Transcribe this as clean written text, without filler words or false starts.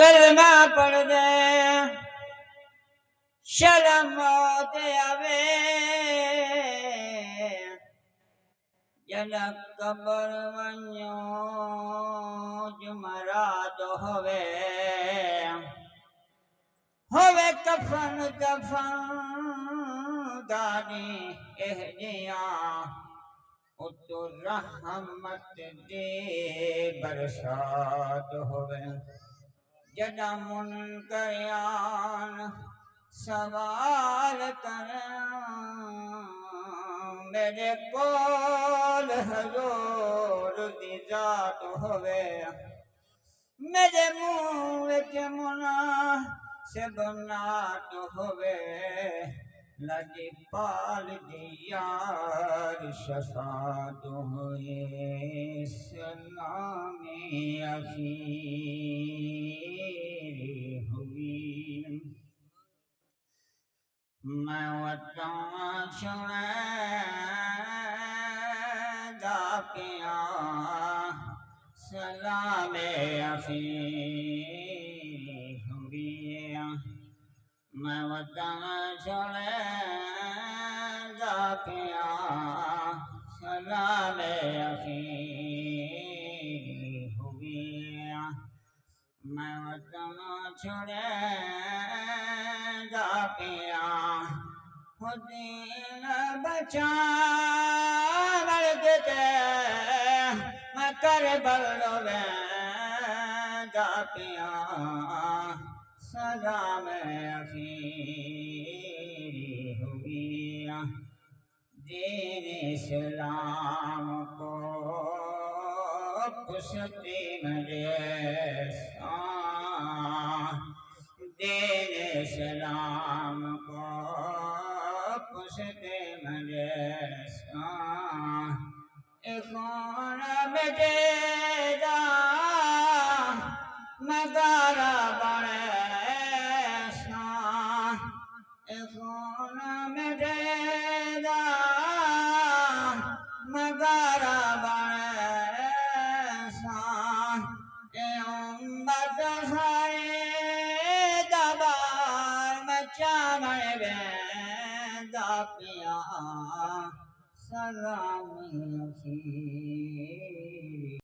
कलमा पढ़ दे शर्म मौत आवे जनक कबर वञो जुमरात होवे कफन गानी एहजिया उतुर रहमत दे बरसात होवे जदा मुनकरियान सवाल कर मेरे कोल हजूर दी जात होवे मेरे मुंह विच मुना से बनात होवे लगी पाल दी यार शफात होए सलामी अखीरी हुई मैं वता छुड़ा पिया सलामे अखीरी हुई मैं वता छुड़ा पिया सलामे अखीरी हुई मैं वतन छोड़े पिया खुदीन बचा के मैं कर बलो पिया सदा में अखीरी हुई दीन इस्लाम को पुष्टि मरे दीन इस्लाम को पुष्टि मरे कौन बेटेगा मगारा बड़े कौन बेटेगा मगारा बड़े उम्मत सारे दबार मचा मरे पिया सलामी